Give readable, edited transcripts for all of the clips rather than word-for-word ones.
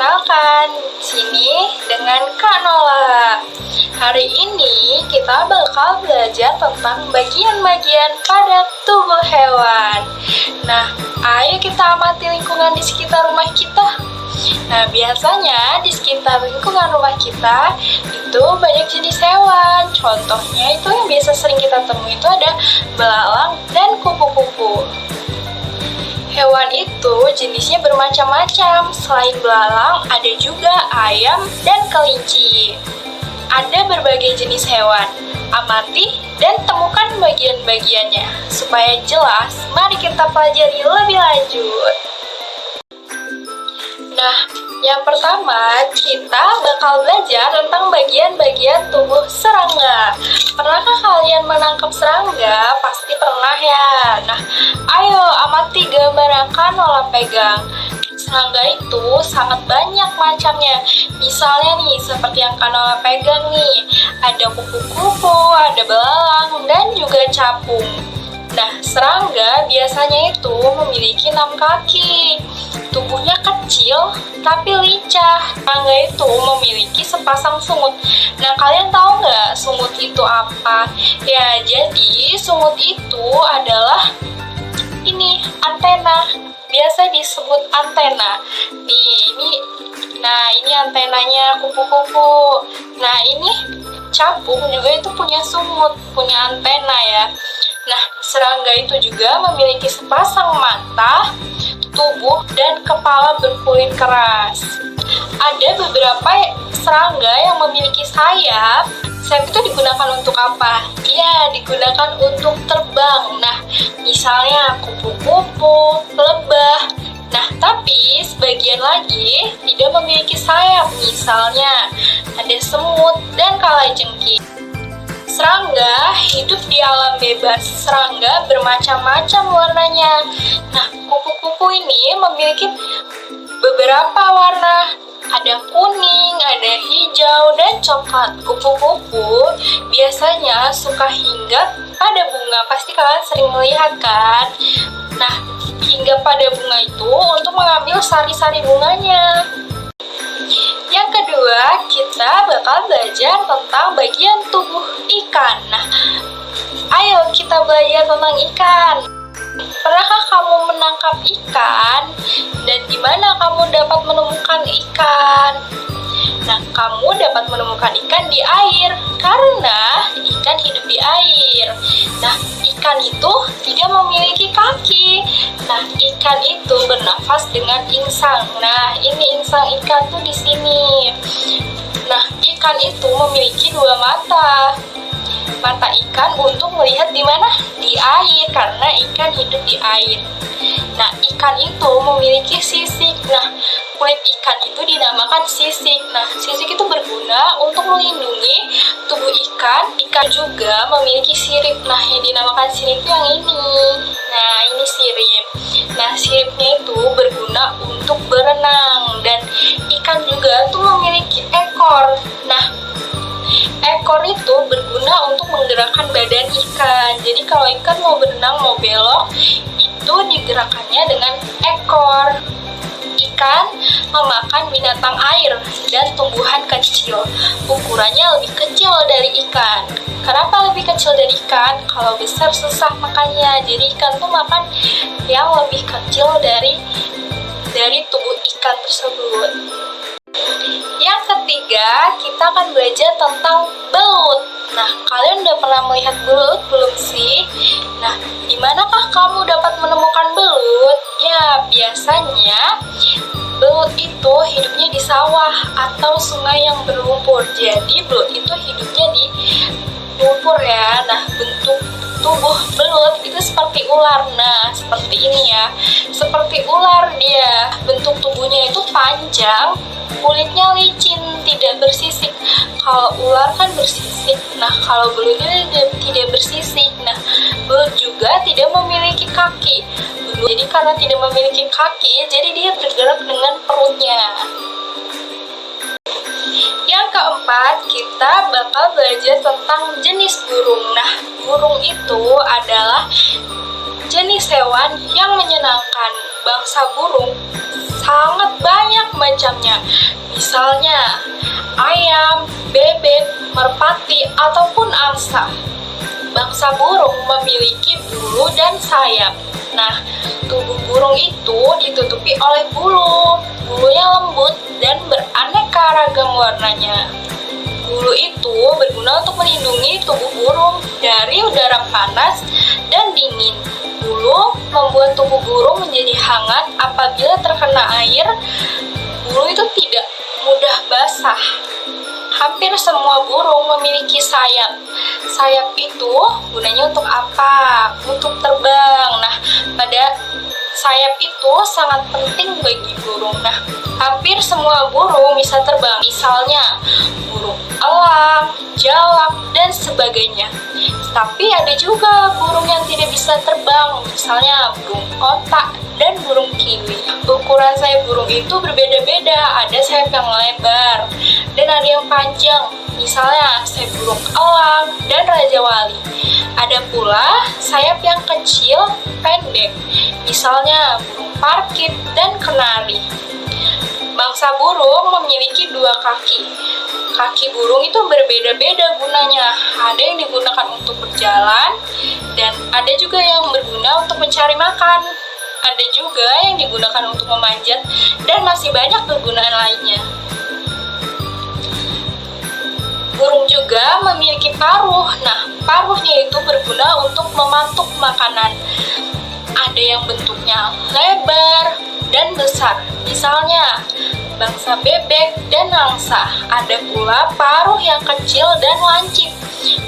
perkenalkan, sini dengan Kak Nola. Hari ini kita bakal belajar tentang bagian-bagian pada tubuh hewan. Nah, ayo kita amati lingkungan di sekitar rumah kita. Nah, biasanya di sekitar lingkungan rumah kita itu banyak jenis hewan. Contohnya itu yang biasa sering kita temui itu ada belalang dan kupu-kupu. Hewan itu jenisnya bermacam-macam. Selain belalang, ada juga ayam dan kelinci. Ada berbagai jenis hewan. Amati dan temukan bagian-bagiannya. Supaya jelas, mari kita pelajari lebih lanjut. Nah, yang pertama, kita bakal belajar tentang bagian-bagian tubuh serangga. Pernahkah kalian menangkap serangga? Pasti pernah ya. Nah, ayo amati gambar yang Kak Nola pegang. Serangga itu sangat banyak macamnya. Misalnya nih, seperti yang Kak Nola pegang nih. Ada kupu-kupu, ada belalang, dan juga capung. Nah, serangga biasanya itu memiliki 6 kaki. Tubuhnya kecil tapi lincah. Serangga itu memiliki sepasang sungut. Nah, kalian tahu nggak sungut itu apa? Ya, jadi sungut itu adalah ini antena. Biasa disebut antena. Nah, ini antenanya kupu-kupu. Nah, ini capung juga itu punya sungut, punya antena ya. Nah, serangga itu juga memiliki sepasang mata, tubuh, dan kepala berkulit keras. Ada beberapa serangga yang memiliki sayap. Sayap itu digunakan untuk apa? Ya, digunakan untuk terbang. Nah, misalnya kupu-kupu, lebah. Nah, tapi sebagian lagi tidak memiliki sayap. Misalnya, ada semut dan kalajengking. Serangga hidup di alam bebas. Serangga bermacam-macam warnanya. Nah, kupu-kupu ini memiliki beberapa warna. Ada kuning, ada hijau, dan coklat. Kupu-kupu biasanya suka hinggap pada bunga. Pasti kalian sering melihat kan? Nah, hinggap pada bunga itu untuk mengambil sari-sari bunganya. Yang kedua, kita bakal belajar tentang bagian tubuh ikan. Nah, ayo kita belajar tentang ikan. Pernahkah kamu menangkap ikan? Dan di mana kamu dapat menemukan ikan? Nah, kamu dapat menemukan ikan di air karena ikan hidup di air. Nah, ikan itu tidak memiliki kaki. Nah, ikan itu bernafas dengan insang. Nah, ini insang ikan tuh di sini. Nah, ikan itu memiliki 2 mata. Mata ikan untuk melihat di mana? Di air, karena ikan hidup di air. Nah, ikan itu memiliki sisik. Nah, kulit ikan itu dinamakan sisik. Nah, sisik itu berguna untuk melindungi tubuh ikan. Ikan juga memiliki sirip. Nah, yang dinamakan sirip itu yang ini. Nah, ini sirip. Nah, siripnya itu berguna untuk berenang. Dan ikan juga tuh memiliki ekor. Nah, ekor itu berguna untuk menggerakkan badan ikan. Jadi kalau ikan mau berenang, mau belok, itu digerakkannya dengan ekor. Ikan memakan binatang air dan tumbuhan kecil. Ukurannya lebih kecil dari ikan. Kenapa lebih kecil dari ikan? Kalau besar susah makannya. Jadi ikan tuh makan yang lebih kecil dari tubuh ikan tersebut. Yang ketiga, kita akan belajar tentang belut. Nah, kalian udah pernah melihat belut belum sih? Nah, di manakah kamu dapat menemukan belut? Ya, biasanya belut itu hidupnya di sawah atau sungai yang berlumpur. Jadi, belut itu hidupnya di lumpur ya. Nah, bentuk tubuh belut itu seperti ular. Nah, seperti ini ya. Seperti ular dia. Bentuk tubuhnya itu panjang, kulitnya licin, tidak bersisik. Kalau ular kan bersisik. Nah, kalau belut itu tidak bersisik. Nah, belut juga tidak memiliki kaki. Jadi karena tidak memiliki kaki, jadi dia bergerak dengan perutnya. Yang keempat, kita bakal belajar tentang jenis burung. Nah, burung itu adalah jenis hewan yang menyenangkan. Bangsa burung sangat banyak macamnya. Misalnya, ayam, bebek, merpati, ataupun angsa. Bangsa burung memiliki bulu dan sayap. Nah, tubuh burung itu ditutupi oleh bulu. Bulunya lembut dan beraneka ragam warnanya. Bulu itu berguna untuk melindungi tubuh burung dari udara panas dan dingin. Bulu membuat tubuh burung menjadi hangat apabila terkena air. Bulu itu tidak mudah basah. Hampir semua burung memiliki sayap. Sayap itu gunanya untuk apa? Untuk terbang. Nah, pada sayap itu sangat penting bagi burung. Nah, hampir semua burung bisa terbang. Misalnya, burung elang, jalak, dan sebagainya. Tapi ada juga burung yang tidak bisa terbang. Misalnya, burung kotak dan burung kiwi. Ukuran sayap burung itu berbeda-beda. Ada sayap yang lebar dan ada yang panjang. Misalnya sayap burung elang dan raja wali. Ada pula sayap yang kecil, pendek. Misalnya burung parkit dan kenari. Bangsa burung memiliki 2 kaki. Kaki burung itu berbeda-beda gunanya. Ada yang digunakan untuk berjalan dan ada juga yang berguna untuk mencari makan. Ada juga yang digunakan untuk memanjat dan masih banyak kegunaan lainnya. Burung juga memiliki paruh. Nah, paruhnya itu berguna untuk mematuk makanan. Ada yang bentuknya lebar dan besar. Misalnya, bangsa bebek dan angsa. Ada pula paruh yang kecil dan lancip.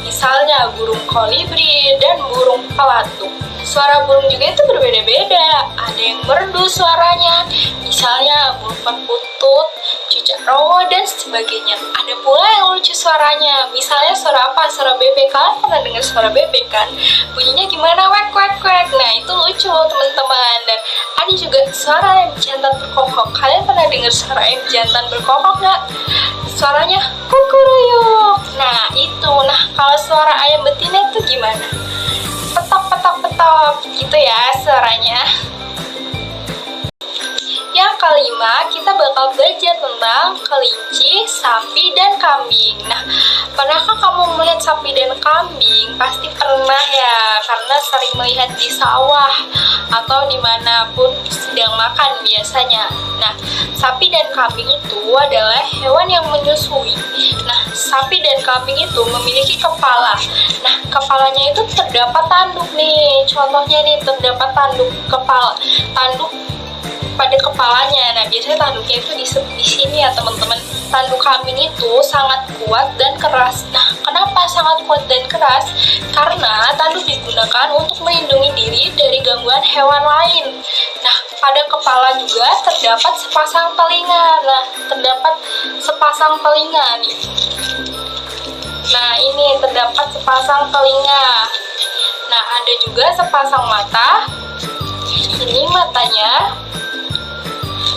Misalnya, burung kolibri dan burung pelatuk. Suara burung juga itu berbeda-beda. Ada yang merdu suaranya, misalnya burung perkutut, cucak rawa, dan sebagainya. Ada pula yang lucu suaranya, misalnya suara apa? Suara bebek. Kalian pernah dengar suara bebek kan? Bunyinya gimana? Wek, wek, wek. Nah, itu lucu teman-teman. Dan ada juga suara ayam jantan berkokok. Kalian pernah dengar suara ayam jantan berkokok nggak? Suaranya kukuruyuk. Nah, itu. Nah, kalau suara ayam betina itu gimana? Petok, petok, petok, gitu ya suaranya. Yang kelima, kita bakal belajar tentang kelinci, sapi, dan kambing. Nah, pernahkah kamu melihat sapi dan kambing? Pasti pernah ya, karena sering melihat di sawah atau dimanapun sedang makan biasanya. Nah, sapi dan kambing itu adalah hewan yang menyusui. Nah, sapi dan kambing itu memiliki kepala. Nah, kepalanya itu terdapat tanduk nih. Contohnya nih, terdapat tanduk pada kepalanya. Nah, biasanya tanduknya itu di sini ya teman-teman. Tanduk kambing itu sangat kuat dan keras. Nah, kenapa sangat kuat dan keras? Karena tanduk digunakan untuk melindungi diri dari gangguan hewan lain. Nah, pada kepala juga terdapat sepasang telinga. Nah, terdapat sepasang telinga nih. Nah, ini terdapat sepasang telinga. Nah, ada juga sepasang mata. Ini matanya.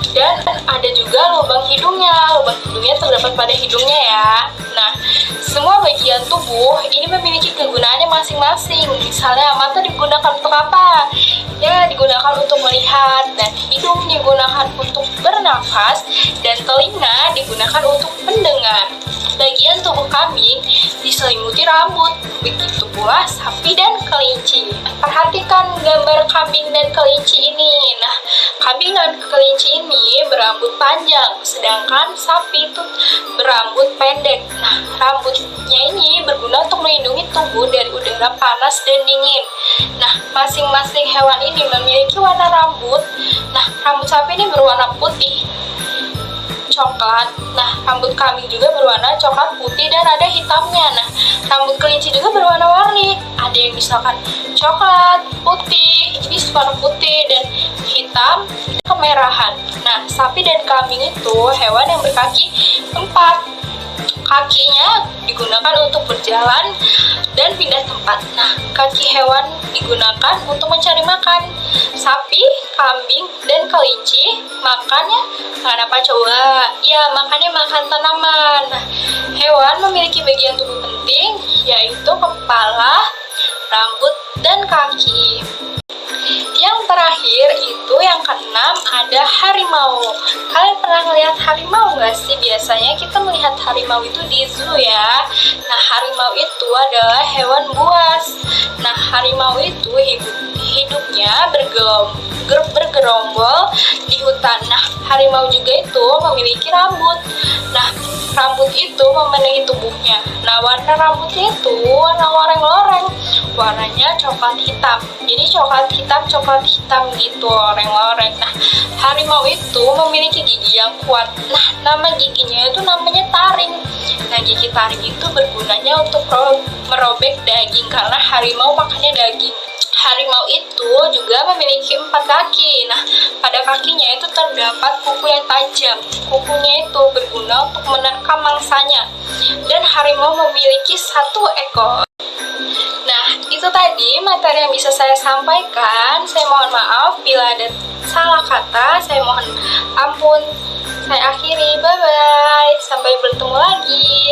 Dan ada juga lubang hidungnya. Lubang hidungnya terdapat pada hidungnya ya. Nah, semua bagian tubuh ini memiliki kegunaannya masing-masing. Misalnya mata digunakan untuk apa? Ya, digunakan untuk melihat. Dan hidung digunakan untuk bernafas. Dan telinga digunakan untuk mendengar. Bagian tubuh kambing diselimuti rambut. Begitu pula sapi dan kelinci. Perhatikan gambar kambing dan kelinci ini. Nah, kambing dan kelinci ini berambut panjang, sedangkan sapi itu berambut pendek. Nah, rambutnya ini berguna untuk melindungi tubuh dari udara panas dan dingin. Nah, masing-masing hewan ini memiliki warna rambut. Nah, rambut sapi ini berwarna putih, coklat. Nah, rambut kambing juga berwarna coklat putih dan ada hitamnya. Nah, rambut kelinci juga berwarna-warni. Ada yang misalkan coklat, putih, ini warna putih dan hitam, kemerahan. Nah, sapi dan kambing itu hewan yang berkaki 4. Kakinya digunakan untuk berjalan dan pindah tempat. Nah, kaki hewan digunakan untuk mencari makan. Sapi, kambing, dan kelinci makannya makan apa coba? Ya, makannya makan tanaman. Nah, hewan memiliki bagian tubuh penting, yaitu kepala, rambut, dan kaki. Yang terakhir itu yang keenam ada harimau. Kalian pernah ngeliat melihat harimau nggak sih? Biasanya kita melihat harimau itu di zoo ya. Nah, harimau itu adalah hewan buas. Nah, harimau itu hidupnya bergerombol di hutan. Nah, harimau juga itu memiliki rambut. Nah, rambut itu memenuhi tubuhnya. Nah, warna rambutnya itu warna loreng-loreng. Warnanya coklat hitam. Jadi coklat hitam gitu, loreng-loreng. Nah, harimau itu memiliki gigi yang kuat. Nah, nama giginya itu namanya taring. Nah, gigi taring itu bergunanya untuk merobek daging karena harimau makannya daging. Harimau itu juga memiliki 4 kaki. Nah, pada kakinya itu terdapat kuku yang tajam. Kukunya itu berguna untuk menerkam mangsanya. Dan harimau memiliki 1 ekor. Nah, itu tadi materi yang bisa saya sampaikan. Saya mohon maaf bila ada salah kata. Saya mohon ampun. Saya akhiri. Bye-bye. Sampai bertemu lagi.